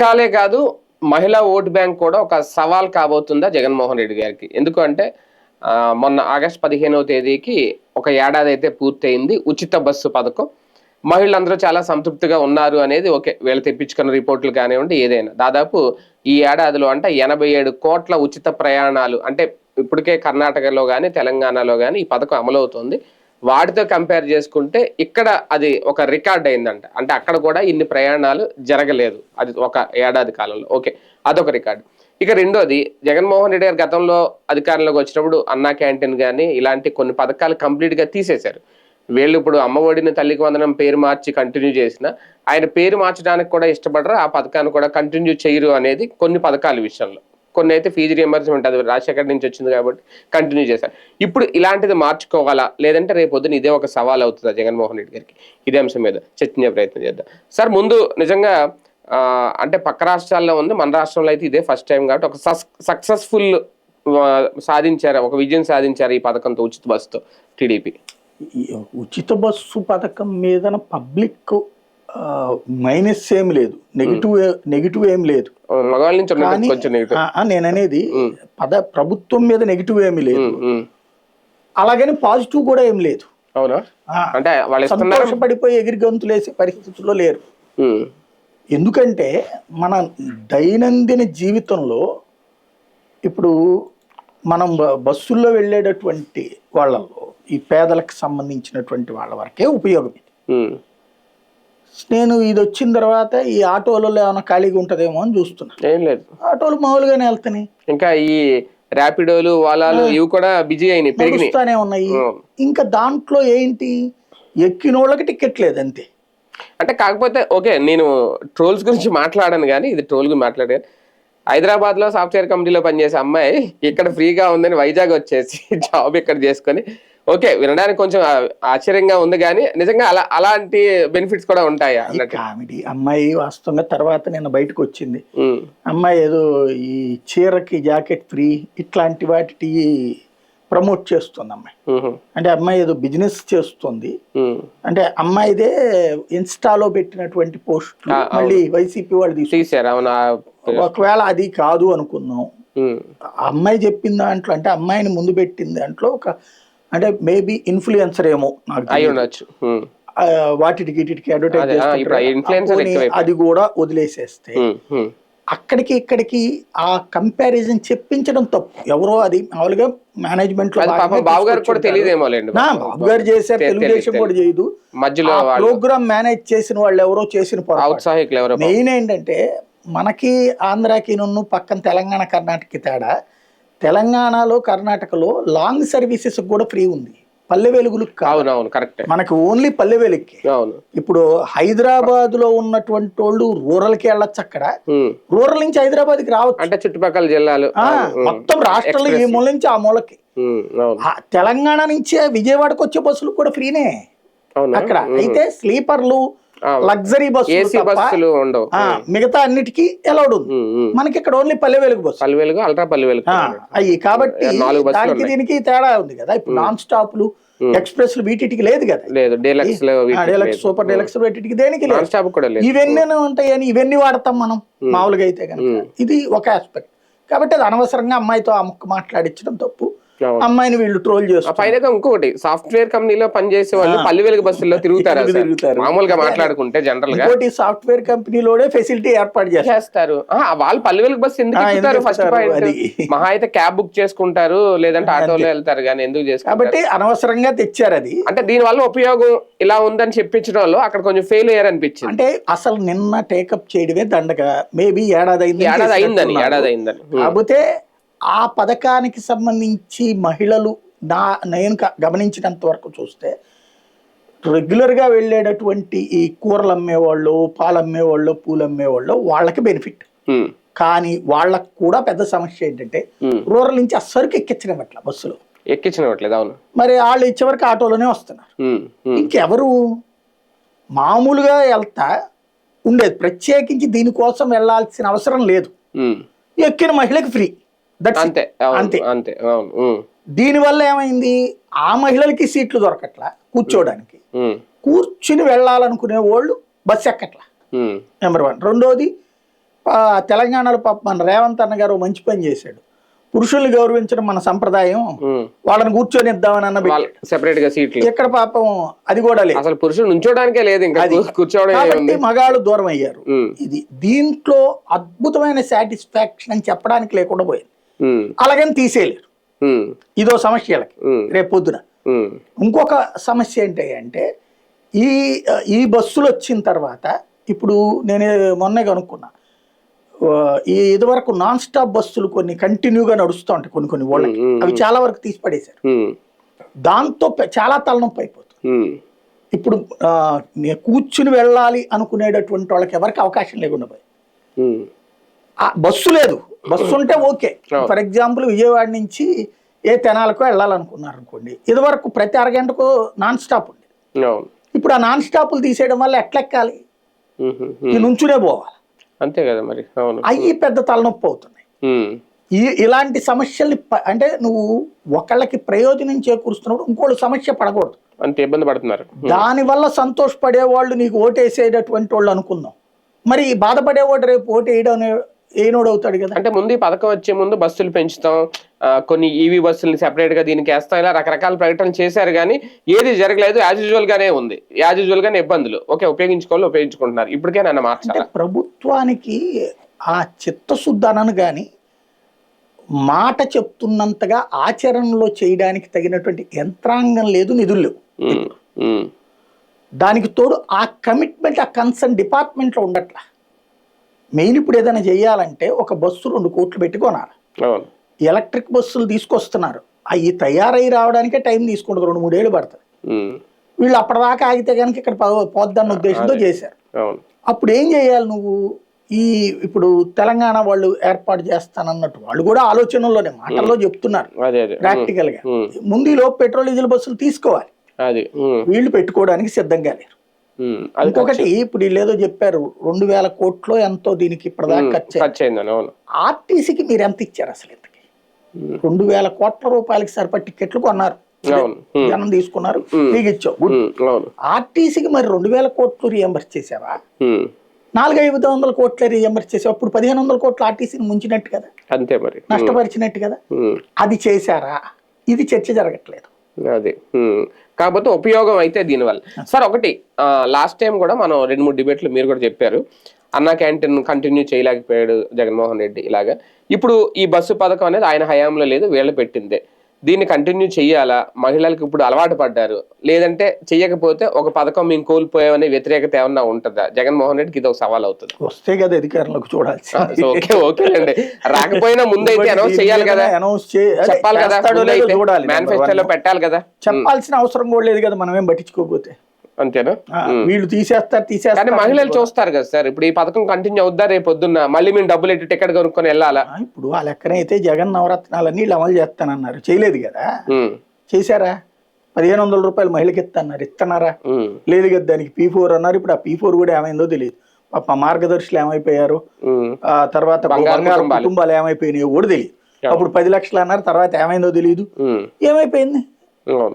పథకాలే కాదు, మహిళా vote bank కూడా ఒక సవాల్ కాబోతుందా జగన్మోహన్ రెడ్డి గారికి? ఎందుకు అంటే మొన్న ఆగస్టు 15వ తేదీకి ఒక ఏడాది అయితే పూర్తయింది ఉచిత బస్సు పథకం. మహిళలందరూ చాలా సంతృప్తిగా ఉన్నారు అనేది ఓకే. వీళ్ళు తెప్పించుకున్న రిపోర్టులు కానివ్వండి ఏదైనా. దాదాపు ఈ ఏడాదిలో అంటే 87 కోట్ల ఉచిత ప్రయాణాలు అంటే ఇప్పటికే కర్ణాటకలో కానీ తెలంగాణలో కానీ ఈ పథకం అమలవుతుంది. వాటితో కంపేర్ చేసుకుంటే ఇక్కడ అది ఒక రికార్డ్ అయిందంట. అంటే అక్కడ కూడా ఇన్ని ప్రయాణాలు జరగలేదు అది ఒక ఏడాది కాలంలో. ఓకే, అదొక రికార్డు. ఇక రెండోది, జగన్మోహన్ రెడ్డి గారు గతంలో అధికారంలోకి వచ్చినప్పుడు అన్నా క్యాంటీన్ కానీ ఇలాంటి కొన్ని పథకాలు కంప్లీట్గా తీసేశారు. వీళ్ళు ఇప్పుడు అమ్మఒడిని తల్లికి వందనం పేరు మార్చి కంటిన్యూ చేసిన ఆయన పేరు మార్చడానికి కూడా ఇష్టపడరు, ఆ పథకాన్ని కూడా కంటిన్యూ చేయరు అనేది కొన్ని పథకాల విషయంలో. కొన్ని అయితే ఫీజు రియంబర్స్మెంట్ అది రాజశేఖర్ నుంచి వచ్చింది కాబట్టి కంటిన్యూ చేశారు. ఇప్పుడు ఇలాంటిది మార్చుకోవాలా, లేదంటే రేపు పొద్దున ఇదే ఒక సవాల్ అవుతుందా జగన్మోహన్ రెడ్డి గారికి? ఇదే అంశం మీద చర్చించే ప్రయత్నం చేద్దాం. సార్, ముందు నిజంగా అంటే పక్క రాష్ట్రాల్లో ఉంది, మన రాష్ట్రంలో అయితే ఇదే ఫస్ట్ టైం కాబట్టి ఒక సక్సెస్ఫుల్ సాధించారు, ఒక విజయం సాధించారు ఈ పథకంతో, ఉచిత బస్సుతో టీడీపీ. ఉచిత బస్సు పథకం మీద పబ్లిక్ మైనస్ ఏం లేదు, నెగిటివ్ ఏం లేదు. నేననేది ప్రభుత్వం మీద నెగిటివ్ ఏమి లేదు, అలాగని పాజిటివ్ కూడా ఏం లేదు. సంతోషపడిపోయి ఎగిరి గంతులేసే పరిస్థితుల్లో లేరు. ఎందుకంటే మన దైనందిన జీవితంలో ఇప్పుడు మనం బస్సుల్లో వెళ్ళేటటువంటి వాళ్ళలో ఈ పేదలకు సంబంధించినటువంటి వాళ్ళ వరకే ఉపయోగం ఇది. నేను ఇది వచ్చిన తర్వాత ఈ ఆటోలలో ఏమైనా ఖాళీగా ఉంటదేమో అని చూస్తున్నా. ఏం లేదు, ఆటోలు మామూలుగానే వెళ్తాయి. ఇంకా ఈ ర్యాపిడోలు వాలాలు ఇవి కూడా బిజీ అయినాయి, పెరుగుతానే ఉన్నాయి. ఇంకా దాంట్లో ఏంటి, ఎక్కినోళ్ళకి టికెట్ లేదు అంతే. అంటే కాకపోతే ఓకే, నేను ట్రోల్స్ గురించి మాట్లాడాను కానీ ఇది ట్రోల్ గురించి మాట్లాడాను. హైదరాబాద్ లో సాఫ్ట్వేర్ కంపెనీలో పనిచేసే అమ్మాయి ఇక్కడ ఫ్రీగా ఉందని వైజాగ్ వచ్చేసి జాబ్ ఇక్కడ చేసుకొని, ఓకే వినడానికి కొంచెం ఆశ్చర్యంగా ఉంది కానీ నిజంగా అలాంటి బెనిఫిట్స్ కూడా ఉంటాయా? కామెడీ అమ్మాయి వాస్తవంగా తర్వాత నేను బయటకు వచ్చింది. అమ్మాయి ఏదో ఈ చీరకి జాకెట్ ఫ్రీ ఇట్లాంటి వాటి ప్రమోట్ చేస్తుంది అమ్మాయి. అంటే అమ్మాయి ఏదో బిజినెస్ చేస్తుంది. అంటే అమ్మాయిదే ఇన్స్టాలో పెట్టినటువంటి పోస్ట్ మళ్ళీ వైసీపీ వాళ్ళు తీసారు. ఒకవేళ అది కాదు అనుకుందాం, అమ్మాయి చెప్పిన దాంట్లో అంటే అమ్మాయిని ముందు పెట్టిన దాంట్లో ఒక అంటే మేబీ ఇన్ఫ్లుయెన్సర్ ఏమో నాకు వాటికి అడ్వర్టైజ్ అది కూడా వదిలేసేస్తే అక్కడికి ఇక్కడికి ఆ కంపారిజన్ చెప్పించడం తప్పు. ఎవరో అది మామూలుగా మేనేజ్మెంట్ లో బాబు గారు చేశారు, తెలుగుదేశం కూడా చేయదు. మధ్యలో ప్రోగ్రామ్ మేనేజ్ చేసిన వాళ్ళు ఎవరో చేసిన మెయిన్ ఏంటంటే మనకి ఆంధ్రాకి పక్కన తెలంగాణ కర్ణాటకకి తేడా, తెలంగాణలో కర్ణాటకలో లాంగ్ సర్వీసెస్ కూడా ఫ్రీ ఉంది, పల్లె వెలుగులు మనకి ఓన్లీ పల్లె వెలుగుకి. ఇప్పుడు హైదరాబాద్ లో ఉన్నటువంటి వాళ్ళు రూరల్ కి వెళ్ళొచ్చు, అక్కడ రూరల్ నుంచి హైదరాబాద్ కి రావచ్చు, అంటే చుట్టుపక్కల జిల్లాలు మొత్తం రాష్ట్రంలో ఈ మూల నుంచి ఆ మూలకి. తెలంగాణ నుంచి విజయవాడకు వచ్చే బస్సులు కూడా ఫ్రీనే అక్కడ. అయితే స్లీపర్లు లగ్జరీ బస్సులు మిగతా అన్నిటికీ అలౌడ్ ఉంది. మనకి ఇక్కడ only Palle Velugu bus, Palle Velugu, ultra Palle Velugu అయ్యి. కాబట్టి దానికి దీనికి తేడా ఉంది కదా. ఇప్పుడు నాన్ స్టాప్లు ఎక్స్ప్రెస్ వీటికి లేదు కదా, డీలక్స్ సూపర్ డీలక్స్ వీటికి దేనికి లేదు. ఇవన్నీ ఉంటాయి అని ఇవన్నీ వాడతాం మనం మామూలుగా అయితే కనుక. ఇది ఒక ఆస్పెక్ట్. కాబట్టి అది అనవసరంగా అమ్మాయితో ఆ ముక్క మాట్లాడించడం తప్పు. అమ్మాయిని వీళ్ళు ట్రోల్ చేస్తారు. పైన ఇంకొకటి, సాఫ్ట్వేర్ కంపెనీలో పనిచేసే వాళ్ళు పల్లె వెలుగు బస్సుల్లో తిరుగుతారు మామూలుగా మాట్లాడుకుంటే. జనరల్ గా సాఫ్ట్వేర్ కంపెనీలోనే ఫెసిలిటీ ఏర్పాటు చేస్తారు. వాళ్ళు పల్లె వెలుగు బస్సు ఎందుకు ఎక్కుతారు? ఫస్ట్ పాయింట్, మహా అయితే క్యాబ్ బుక్ చేసుకుంటారు, లేదంటే ఆటోలో వెళ్తారు కానీ ఎందుకు చేసుకుంటారు? కాబట్టి అనవసరంగా తెచ్చారు అది. అంటే దీని వల్ల ఉపయోగం ఇలా ఉందని చెప్పించడం వల్ల అక్కడ కొంచెం ఫెయిల్ అయ్యారు అనిపించింది. అంటే అసలు నిన్న టేకప్ చేయడమే దండగా. మేబీ ఏడాది అయిందని కాకపోతే ఆ పథకానికి సంబంధించి మహిళలు నేను గమనించినంత వరకు చూస్తే రెగ్యులర్గా వెళ్ళేటటువంటి ఈ కూరలు అమ్మేవాళ్ళు, పాలు అమ్మేవాళ్ళు, పూలు అమ్మేవాళ్ళు వాళ్ళకి బెనిఫిట్. కానీ వాళ్ళకు కూడా పెద్ద సమస్య ఏంటంటే రూరల్ నుంచి అస్సరికి ఎక్కించడం బస్సులో ఎక్కించట్లేదు. అవును, మరి వాళ్ళు ఇచ్చేవరకు ఆటోలోనే వస్తున్నారు. ఇంకెవరు మామూలుగా వెళ్తా ఉండేది, ప్రత్యేకించి దీనికోసం వెళ్లాల్సిన అవసరం లేదు. ఎక్కిన మహిళకి ఫ్రీ, అంతే. దీనివల్ల ఏమైంది, ఆ మహిళలకి సీట్లు దొరకట్లా కూర్చోడానికి. కూర్చుని వెళ్ళాలనుకునే వాళ్ళు బస్సు ఎక్కట్లా, నెంబర్ 1. రెండోది తెలంగాణలో పాప మన రేవంత్ అన్న గారు మంచి పని చేశాడు. పురుషుల్ని గౌరవించడం మన సంప్రదాయం, వాళ్ళని కూర్చొని ఇద్దామని అన్న సెపరేట్ గా సీట్లు. ఇక్కడ పాపం అది కూడా లేదు, అసలు పురుషులు నుంచోడానికే లేదు, ఇంకా కూర్చోవడం. కాబట్టి మగాళ్ళు దూరం అయ్యారు. ఇది దీంట్లో అద్భుతమైన సాటిస్ఫాక్షన్ అని చెప్పడానికి లేకుండా పోయింది. అలాగని తీసేయలేరు, ఇదో సమస్యలకి రేపు పొద్దున. ఇంకొక సమస్య ఏంటి అంటే ఈ బస్సులు వచ్చిన తర్వాత ఇప్పుడు నేను మొన్నే కనుక్కున్నా, ఇదివరకు నాన్ స్టాప్ బస్సులు కొన్ని కంటిన్యూగా నడుస్తూ ఉంటాయి కొన్ని ఊళ్ళకి, అవి చాలా వరకు తీసి పడేశారు. దాంతో చాలా తలనొప్పి అయిపోతుంది. ఇప్పుడు కూర్చుని వెళ్ళాలి అనుకునేటటువంటి వాళ్ళకి ఎవరికి అవకాశం లేకుండా పోయి, బస్సు లేదు. బస్సు ఉంటే ఓకే, ఫర్ ఎగ్జాంపుల్ విజయవాడ నుంచి తెనాలకు వెళ్ళాలనుకున్నారు అనుకోండి, ఇదివరకు ప్రతి అరగంటకు నాన్ స్టాప్ ఉండేది. ఇప్పుడు ఆ నాన్ స్టాప్లు తీసేయడం వల్ల ఎట్లెక్కాలి, నుంచునే పోవాలి, అంతే కదా మరి. అవి పెద్ద తలనొప్పి అవుతున్నాయి. ఇలాంటి సమస్యల్ని అంటే నువ్వు ఒకళ్ళకి ప్రయోజనం చేకూరుస్తున్నప్పుడు ఇంకోళ్ళు సమస్య పడకూడదు, అంతే ఇబ్బంది పడుతున్నారు. దానివల్ల సంతోషపడే వాళ్ళు నీకు ఓటేసేటటువంటి వాళ్ళు అనుకుందాం, మరి బాధపడేవాడు రేపు ఓటు ఏనోడు అవుతాడు కదా. అంటే ముందు ఈ పథకం వచ్చే ముందు బస్సులు పెంచుతాం, కొన్ని ఈవీ బస్సుల్ని సెపరేట్ గా దీనికి వేస్తాం, ఇలా రకరకాల ప్రకటనలు చేశారు, కానీ ఏది జరగలేదు. యాజ్ యూజువల్ గానే ఉంది, యాజ్ యూజువల్ గానే ఇబ్బందులు. ఓకే, ఉపయోగించుకుంటున్నారు. ఇప్పటికే నన్ను మార్చాలి. ప్రభుత్వానికి ఆ చిత్తశుద్ధి అనను కానీ మాట చెప్తున్నంతగా ఆచరణలో చేయడానికి తగినటువంటి యంత్రాంగం లేదు, నిధులు లేవు. దానికి తోడు ఆ కమిట్మెంట్, ఆ కన్సర్న్ డిపార్ట్మెంట్లో ఉండట్లా. మెయిన్ ఇప్పుడు ఏదైనా చేయాలంటే ఒక బస్సు 2 కోట్లు పెట్టి కొనాలి. ఎలక్ట్రిక్ బస్సులు తీసుకొస్తున్నారు, అవి తయారై రావడానికే టైం తీసుకుంటుంది, 2-3 ఏళ్ళు పడుతుంది. వీళ్ళు అప్పటిదాకా ఆగితే కనుక ఇక్కడ పోద్దన్న ఉద్దేశంతో చేశారు. అప్పుడు ఏం చేయాలి నువ్వు, ఇప్పుడు తెలంగాణ వాళ్ళు ఏర్పాటు చేస్తానన్నట్టు వాళ్ళు కూడా ఆలోచనలోనే మాటల్లో చెప్తున్నారు ప్రాక్టికల్ గా. ముందు ఈలోపు పెట్రోల్ డీజిల్ బస్సులు తీసుకోవాలి, వీళ్ళు పెట్టుకోవడానికి సిద్ధంగా లేరు. ఇంకొకటి ఇప్పుడు వీళ్ళు ఏదో చెప్పారు 2000 కోట్లు ఎంతో దీనికి ఇప్పటిదాకా ఖర్చు అయిందని. ఆర్టీసీకి మీరు ఎంత ఇచ్చారు అసలు? ఇంతకి 2000 కోట్ల రూపాయలకి సరిపడి టికెట్లు కొన్నారు, జనం తీసుకున్నారు, మీకు ఇచ్చావు. ఆర్టీసీకి మరి 2000 కోట్లు రీఎంబర్స్ చేసావా? 400-500 కోట్ల రీఎంబర్స్ చేసావు. అప్పుడు 1500 కోట్లు ఆర్టీసీని ముంచినట్టు కదా, అంతే మరి, నష్టపరిచినట్టు కదా. అది చేశారా? ఇది చర్చ జరగట్లేదు. అది కాకపోతే ఉపయోగం అయితే దీనివల్ల. సార్ ఒకటి, లాస్ట్ టైం కూడా మనం 2-3 డిబేట్లు మీరు కూడా చెప్పారు, అన్నా క్యాంటీన్ కంటిన్యూ చేయలేకపోయాడు జగన్మోహన్ రెడ్డి ఇలాగా. ఇప్పుడు ఈ బస్సు పథకం అనేది ఆయన హయాంలో లేదు, వీళ్ళు పెట్టిందే. దీన్ని కంటిన్యూ చెయ్యాలా? మహిళలకు ఇప్పుడు అలవాటు పడ్డారు, లేదంటే చెయ్యకపోతే ఒక పథకం మేము కోల్పోయామనే వ్యతిరేకత ఏమన్నా ఉంటుందా? జగన్మోహన్ రెడ్డికి ఇది ఒక సవాల్ అవుతుంది. వస్తే కదా అధికారంలోకి చూడాల్సి. ఓకేనండి, రాకపోయినా ముందైతే అనౌన్స్ చేయాలి కదా, చెప్పాలి కదా, మేనిఫెస్టోలో పెట్టాలి కదా. చెప్పాల్సిన అవసరం కూడా లేదు కదా, మనమేం పట్టించుకోకపోతే. అంతేనా? వీళ్ళు తీసేస్తారు. కానీ మహిళలు చూస్తారు కదా సార్, ఇప్పుడు ఈ పథకం కంటిన్యూ అవుద్దా రేపు పొద్దున్న మళ్ళీ మేము డబ్బులు ఎట్టి టికెట్ కొనుక్కొని వెళ్ళాలా? ఇప్పుడు ఆ లెక్కనైతే జగన్ నవరత్నాలన్నీ వీళ్ళు అమలు చేస్తానన్నారు, చేయలేదు కదా. చేశారా? 1500 రూపాయలు మహిళకి ఇస్తున్నారా? లేదు కదా. దానికి P4 అన్నారు, ఇప్పుడు ఆ P4 కూడా ఏమైందో తెలియదు. పాప మార్గదర్శులు ఏమైపోయారు, ఆ తర్వాత కుటుంబాలు ఏమైపోయినాయో కూడా తెలియదు. అప్పుడు 10 లక్షలు అన్నారు, తర్వాత ఏమైందో తెలియదు, ఏమైపోయింది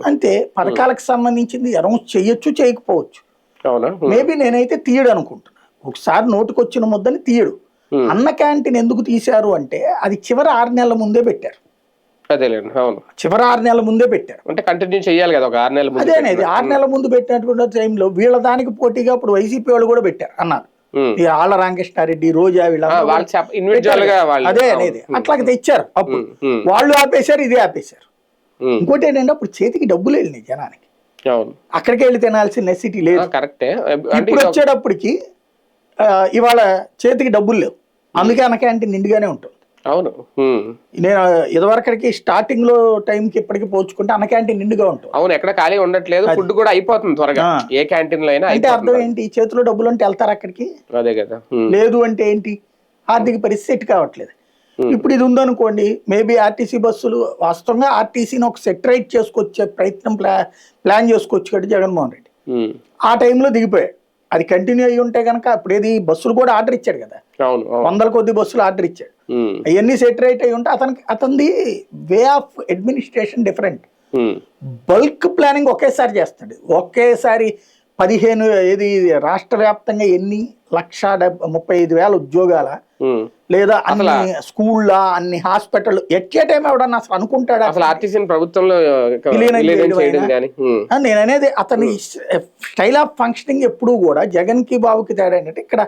అంతే. పథకాలకు సంబంధించింది అనౌన్స్ చేయొచ్చు, చేయకపోవచ్చు. మేబీ నేనైతే తీయడు అనుకుంటున్నా. ఒకసారి నోటుకొచ్చిన ముద్దని తీయడు. అన్న క్యాంటీన్ ఎందుకు తీశారు అంటే అది చివరి 6 నెలల ముందే పెట్టారు. చివరి 6 నెలల ముందే పెట్టారు అంటే కంటిన్యూ చేయాలి కదా, ఒక 6 నెలల ముందు. అదేనేది 6 నెలల ముందు పెట్టినటువంటి టైంలో వీళ్ళ దానికి పోటీగా ఇప్పుడు వైసీపీ వాళ్ళు కూడా పెట్టారు అన్నారు. ఆళ్ళ రామకృష్ణారెడ్డి, రోజా, వీళ్ళ అదే అనేది అట్లాగే తెచ్చారు. అప్పుడు వాళ్ళు ఆపేశారు, ఇది ఆపేశారు. ఇంకోటి ఏంటంటే అప్పుడు చేతికి డబ్బులు వెళ్ళినాయి జనానికి, అక్కడికి వెళ్ళి తినాల్సిన నెసిటీ లేదు. ఇప్పుడు వచ్చేటప్పటికి ఇవాళ చేతికి డబ్బులు లేవు, అందుకే అన్న క్యాంటీన్ నిండుగానే ఉంటుంది. అవును, నేను ఇదివరకడికి స్టార్టింగ్ లో టైంకి ఇప్పటికి పోల్చుకుంటే అన్న క్యాంటీన్ నిండుగా ఉంటుంది. అవును, ఎక్కడ ఖాళీ ఉండట్లేదు, ఫుడ్ కూడా అయిపోతుంది త్వరగా ఏ క్యాంటీన్ లో అయినా. అంటే అర్థం ఏంటి? చేతిలో డబ్బులు అంటే వెళ్తారు అక్కడికి, అదే కదా. లేదు అంటే ఏంటి? ఆర్థిక పరిస్థితి సెట్ కావట్లేదు. ఇప్పుడు ఇది ఉందనుకోండి, మేబీ ఆర్టీసీ బస్సులు వాస్తవంగా ఆర్టీసీని ఒక సెటరైట్ చేసుకొచ్చే ప్రయత్నం ప్లాన్ చేసుకోవచ్చు కదా జగన్మోహన్ రెడ్డి. ఆ టైంలో దిగిపోయాడు. అది కంటిన్యూ అయ్యి ఉంటే కనుక అప్పుడు ఏది బస్సులు కూడా ఆర్డర్ ఇచ్చాడు కదా, 100 కొద్ది బస్సులు ఆర్డర్ ఇచ్చాడు. అవన్నీ సెటరైట్ అయ్యి ఉంటే అతనిది way of administration different. Bulk planning ఒకేసారి చేస్తాడు. ఒకేసారి 15 రాష్ట్ర వ్యాప్తంగా 1,35,000 ఉద్యోగాల లేదా అన్ని స్కూళ్ళ అన్ని హాస్పిటల్ ఎట్ ఏ టైం ఎవడన్నా అసలు అనుకుంటాడా అసలు ఆర్టీసీని ప్రభుత్వంలో నేను అనేది అతని స్టైల్ ఆఫ్ ఫంక్షనింగ్ ఎప్పుడు కూడా జగన్ కి బాబుకి తేడా ఏంటంటే ఇక్కడ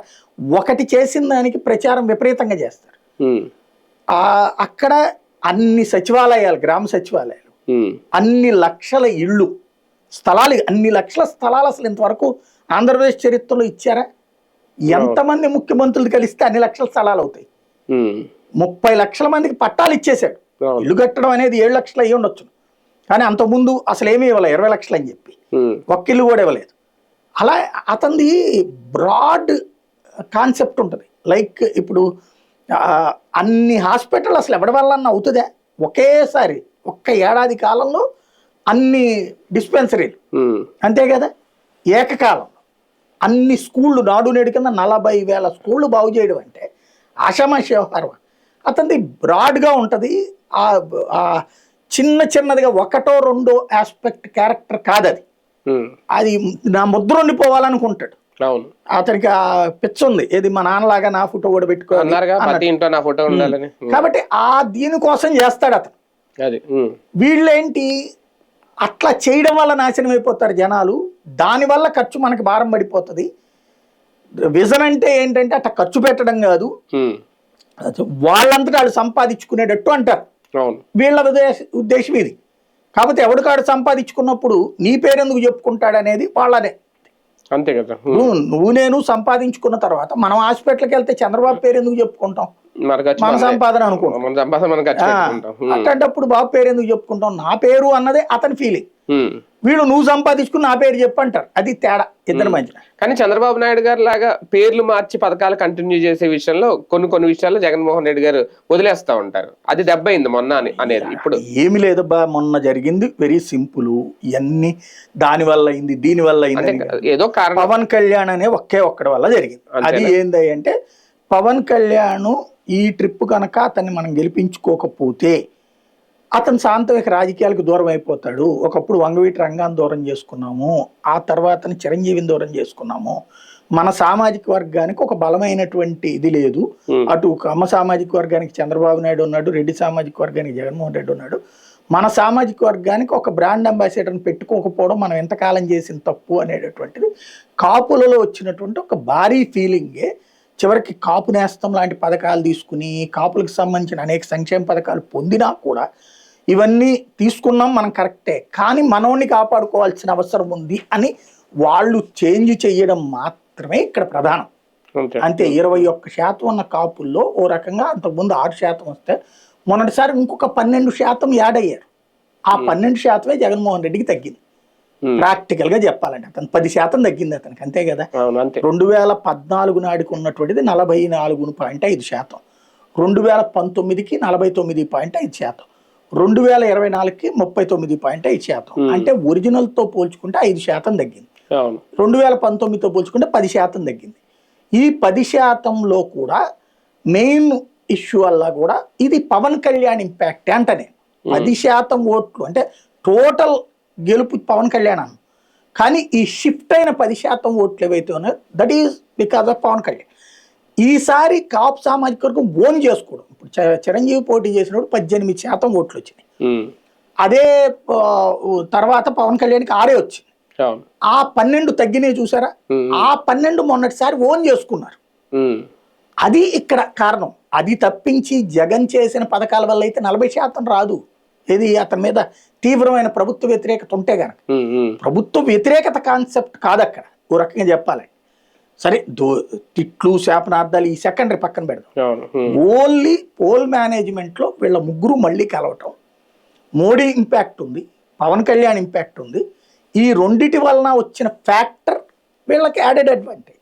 ఒకటి చేసిన దానికి ప్రచారం విపరీతంగా చేస్తారు. అక్కడ అన్ని సచివాలయాలు, గ్రామ సచివాలయాలు, అన్ని లక్షల ఇళ్ళు స్థలాలు, అన్ని లక్షల స్థలాలు అసలు ఇంతవరకు ఆంధ్రప్రదేశ్ చరిత్రలో ఇచ్చారా? ఎంతమంది ముఖ్యమంత్రులు కలిస్తే అన్ని లక్షల స్థలాలు అవుతాయి. 30 లక్షల మందికి పట్టాలు ఇచ్చేశాడు. ఇల్లు కట్టడం అనేది 7 లక్షలు అయ్యి ఉండొచ్చు, కానీ అంతకుముందు అసలు ఏమీ ఇవ్వలేదు, 20 లక్షలు అని చెప్పి ఒక్క ఇల్లు కూడా ఇవ్వలేదు. అలా అతనిది బ్రాడ్ కాన్సెప్ట్ ఉంటుంది. లైక్ ఇప్పుడు అన్ని హాస్పిటల్ అసలు ఎవరి వల్ల అవుతుందా? ఒకేసారి ఒక్క ఏడాది కాలంలో అన్ని డిస్పెన్సరీలు, అంతే కదా, ఏకకాలం అన్ని స్కూళ్ళు, నాడు నేడు కింద 40,000 స్కూళ్ళు బాగు చేయడం అంటే ఆషామాషి వ్యవహారం. అతనిది బ్రాడ్గా ఉంటుంది. చిన్నదిగా ఒకటో రెండో ఆస్పెక్ట్ క్యారెక్టర్ కాదు అది. అది నా ముద్ర ఉండిపోవాలనుకుంటాడు. అతనికి ఆ పిచ్చ ఉంది, ఏది మా నాన్నలాగా నా ఫోటో కూడా పెట్టుకోవాలి కాబట్టి దీనికోసం చేస్తాడు అతను. వీళ్ళేంటి అట్లా చేయడం వల్ల నాశనం అయిపోతారు జనాలు. దానివల్ల ఖర్చు మనకి భారం పడిపోతుంది. విజన్ అంటే ఏంటంటే అట్లా ఖర్చు పెట్టడం కాదు, వాళ్ళంతటా వాళ్ళు సంపాదించుకునేటట్టు అంటారు. వీళ్ళ ఉద్దేశం ఇది. కాకపోతే ఎవడికాడు సంపాదించుకున్నప్పుడు నీ పేరెందుకు చెప్పుకుంటాడు అనేది వాళ్ళదే. అంతే కదా. నువ్వు నేను సంపాదించుకున్న తర్వాత మనం హాస్పిటల్కి వెళ్తే చంద్రబాబు పేరు ఎందుకు చెప్పుకుంటాం? మన సంపాదన అనుకుంటాం. అట్లాంటప్పుడు బాబు పేరు ఎందుకు చెప్పుకుంటాం? నా పేరు అన్నదే అతని ఫీలింగ్. వీళ్ళు నువ్వు సంపాదించుకుని నా పేరు చెప్పంటారు. అది తేడా ఇద్దరి మధ్యన. కానీ చంద్రబాబు నాయుడు గారు లాగా పేర్లు మార్చి పథకాలు కంటిన్యూ చేసే విషయంలో కొన్ని విషయాల్లో జగన్మోహన్ రెడ్డి గారు వదిలేస్తా ఉంటారు. అది దెబ్బైంది మొన్న అనేది. ఇప్పుడు ఏమి లేదబ్బా, మొన్న జరిగింది వెరీ సింపుల్. ఇవన్నీ దాని వల్ల అయింది, దీని వల్ల అయింది, ఏదో కారణం. పవన్ కళ్యాణ్ అనే ఒక్కడి వల్ల జరిగింది. అది ఏంది అంటే పవన్ కళ్యాణ్ ఈ ట్రిప్ కనుక అతన్ని మనం గెలిపించుకోకపోతే అతను సాంతవిక రాజకీయాలకు దూరం అయిపోతాడు. ఒకప్పుడు వంగవీటి రంగాన్ని దూరం చేసుకున్నాము, ఆ తర్వాత చిరంజీవిని దూరం చేసుకున్నాము. మన సామాజిక వర్గానికి ఒక బలమైనటువంటి ఇది లేదు. అటు కమ్మ సామాజిక వర్గానికి చంద్రబాబు నాయుడు ఉన్నాడు, రెడ్డి సామాజిక వర్గానికి జగన్మోహన్ రెడ్డి ఉన్నాడు. మన సామాజిక వర్గానికి ఒక బ్రాండ్ అంబాసిడర్ని పెట్టుకోకపోవడం మనం ఎంతకాలం చేసిన తప్పు అనేటటువంటిది కాపులలో వచ్చినటువంటి ఒక భారీ ఫీలింగే. చివరికి కాపు నేస్తం లాంటి పథకాలు తీసుకుని కాపులకు సంబంధించిన అనేక సంక్షేమ పథకాలు పొందినా కూడా ఇవన్నీ తీసుకున్నాం మనం కరెక్టే, కానీ మనోడిని కాపాడుకోవాల్సిన అవసరం ఉంది అని వాళ్ళు చేంజ్ చేయడం మాత్రమే ఇక్కడ ప్రధానం. అంతే. 21% ఉన్న కాపుల్లో ఓ రకంగా అంతకుముందు 6% వస్తే మొన్నటిసారి ఇంకొక 12% యాడ్ అయ్యారు. ఆ 12% జగన్మోహన్ రెడ్డికి తగ్గింది. ప్రాక్టికల్ గా చెప్పాలంటే అతను 10% తగ్గింది అతనికి, అంతే కదా. 2014 నాటికి ఉన్నటువంటిది 44.5%, 2019కి 49.5%, 2024కి 39.5%. అంటే ఒరిజినల్ తో పోల్చుకుంటే 5% తగ్గింది. 2019తో పోల్చుకుంటే 10% తగ్గింది. ఈ 10%లో కూడా మెయిన్ ఇష్యూ వల్ల కూడా ఇది పవన్ కళ్యాణ్ ఇంపాక్ట్ అంట. నేను 10% ఓట్లు అంటే టోటల్ గెలుపు పవన్ కళ్యాణ్ అన్న, కానీ ఈ షిఫ్ట్ అయిన 10% ఓట్లు ఏవైతే ఉన్నాయో that is because of Pawan Kalyan. ఈసారి కాపు సామాజిక వర్గం ఓన్ చేసుకోవడం. ఇప్పుడు చిరంజీవి పోటీ చేసినప్పుడు 18% ఓట్లు వచ్చినాయి. అదే తర్వాత పవన్ కళ్యాణ్కి 6 వచ్చింది. ఆ 12 తగ్గినాయి చూసారా? ఆ 12 మొన్నటిసారి ఓన్ చేసుకున్నారు. అది ఇక్కడ కారణం. అది తప్పించి జగన్ చేసిన పథకాల వల్ల అయితే 40% రాదు. ఇది అతని మీద తీవ్రమైన ప్రభుత్వ వ్యతిరేకత ఉంటే గనక. ప్రభుత్వ వ్యతిరేకత కాన్సెప్ట్ కాదు అక్కడ, ఓ రకంగా చెప్పాలి. సరే తిట్లు శాపనార్థాలు ఈ సెకండరీ పక్కన పెడదాం. ఓన్లీ పోల్ మేనేజ్మెంట్ లో వీళ్ళ ముగ్గురు మళ్ళీ కలవటం, మోడీ ఇంపాక్ట్ ఉంది, పవన్ కళ్యాణ్ ఇంపాక్ట్ ఉంది. ఈ రెండిటి వలన వచ్చిన ఫ్యాక్టర్ వీళ్ళకి యాడెడ్ అడ్వాంటేజ్.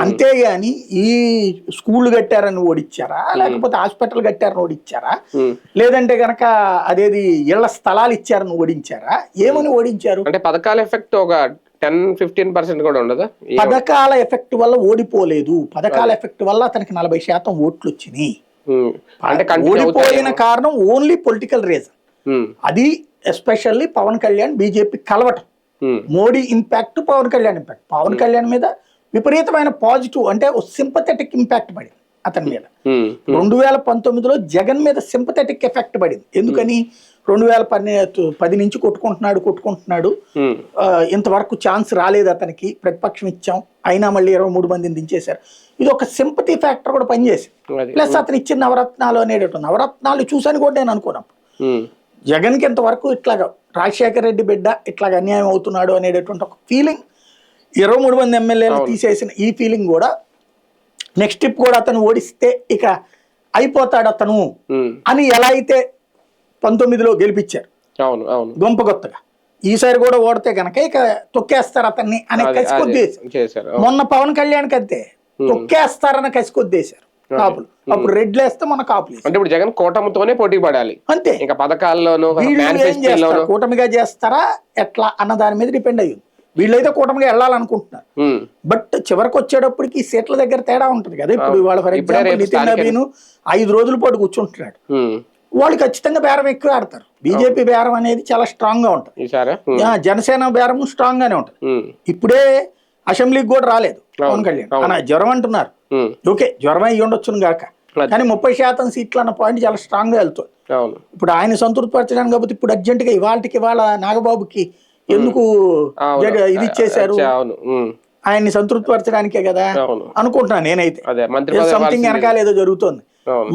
అంతేగాని ఈ స్కూళ్ళు కట్టారని ఓడిచ్చారా, లేకపోతే హాస్పిటల్ కట్టారని ఓడిచ్చారా, లేదంటే గనక అదేది ఇళ్ల స్థలాలు ఇచ్చారని ఓడించారా, ఏమని ఓడించారు? అంటే పథకాల ఎఫెక్ట్ ఒక 10-15% కూడా ఉండదా? పథకాల ఎఫెక్ట్ వల్ల ఓడిపోలేదు. పథకాల ఎఫెక్ట్ వల్ల అతనికి 40% ఓట్లు వచ్చినాయి. ఓడిపోయిన కారణం ఓన్లీ పొలిటికల్ రీజన్. అది ఎస్పెషల్లీ పవన్ కళ్యాణ్ బీజేపీ కలవటం, మోడీ ఇంపాక్ట్, పవన్ కళ్యాణ్ ఇంపాక్ట్. పవన్ కళ్యాణ్ మీద విపరీతమైన పాజిటివ్ అంటే సింపథెటిక్ ఇంపాక్ట్ పడింది. అతని మీద. 2019లో జగన్ మీద సింపథెటిక్ ఎఫెక్ట్ పడింది. ఎందుకని 2010 నుంచి కొట్టుకుంటున్నాడు. ఇంతవరకు ఛాన్స్ రాలేదు అతనికి, ప్రతిపక్షం ఇచ్చాం అయినా మళ్ళీ 23 మందిని దించేశారు. ఇది ఒక సింపతి ఫ్యాక్టర్ కూడా పనిచేసి, ప్లస్ అతను ఇచ్చిన నవరత్నాలు అనేటట్టు నవరత్నాలు చూసాను కూడా నేను అనుకున్నాను. జగన్కి ఇంతవరకు ఇట్లాగా రాజశేఖర రెడ్డి బిడ్డ ఇట్లాగ అన్యాయం అవుతున్నాడు అనేటటువంటి ఒక ఫీలింగ్, 23 మంది ఎమ్మెల్యేలు తీసేసిన ఈ ఫీలింగ్ కూడా నెక్స్ట్ ట్రిప్ కూడా అతను ఓడిస్తే ఇక అయిపోతాడు అతను అని ఎలా అయితే 19లో గెలిపించారు గొంపగొత్తగా, ఈసారి కూడా ఓడితే గనక ఇక తొక్కేస్తారు అతన్ని అనే కసికొద్దేశారు. మొన్న పవన్ కళ్యాణ్కి అంతే, తొక్కేస్తారని కసికొద్దేశారు కాపులు. అప్పుడు రెడ్లు వేస్తే మన కాపులు. అంటే ఇప్పుడు జగన్ కూటమితోనే పోటీ పడాలి అంతే, ఇంకా పథకాల్లోనూ కూటమిగా చేస్తారా ఎట్లా అన్న దాని మీద డిపెండ్ అయ్యింది. వీళ్ళైతే కూటమిగా వెళ్ళాలనుకుంటున్నారు, బట్ చివరికి వచ్చేటప్పటికి సీట్ల దగ్గర తేడా ఉంటుంది కదా. ఇప్పుడు వాళ్ళ ఫర్ ఎగ్జాంపుల్ నితిన్ నవీన్ 5 రోజుల పాటు కూర్చుంటున్నాడు, వాళ్ళు ఖచ్చితంగా బేరం ఎక్కువ ఆడతారు. బీజేపీ బేరం అనేది చాలా స్ట్రాంగ్ గా ఉంటుంది, జనసేన బేరం స్ట్రాంగ్ గానే ఉంటుంది. ఇప్పుడే అసెంబ్లీకి కూడా రాలేదు పవన్ కళ్యాణ్, జ్వరం అంటున్నారు. ఓకే, జ్వరం అయ్యి ఉండొచ్చును గాక, కానీ 30% సీట్లు అన్న పాయింట్ చాలా స్ట్రాంగ్ గా వెళ్తుంది. ఇప్పుడు ఆయన సంతృప్తి పరచడానికి కాబట్టి ఇప్పుడు అర్జెంట్ గా ఇవాళ నాగబాబుకి ఎందుకు ఇది ఇచ్చేశారు, ఆయన్ని సంతృప్తి పరచడానికే కదా అనుకుంటున్నాను నేనైతే. సంథింగ్ వెనకాల ఏదో జరుగుతుంది.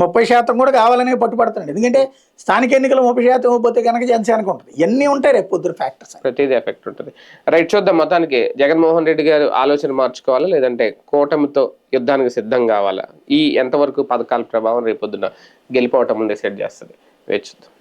30% కూడా కావాలనే పట్టుపడుతున్నాడు, ఎందుకంటే స్థానిక ఎన్నికలు 30% ఇవ్వకపోతే కనుక జనసేనకు ఉంటుంది. ఇవన్నీ ఉంటాయి రేపు పొద్దున ఫ్యాక్టర్స్, ప్రతిదీ ఎఫెక్ట్ ఉంటుంది. రైట్, చూద్దాం. మొత్తానికి జగన్మోహన్ రెడ్డి గారు ఆలోచన మార్చుకోవాలా లేదంటే కూటమితో యుద్ధానికి సిద్ధం కావాలా, ఈ ఎంతవరకు పథకాల ప్రభావం రేపు పొద్దున గెలిపోవటం ముందే సెట్ చేస్తుంది, వేచి చూద్దాం.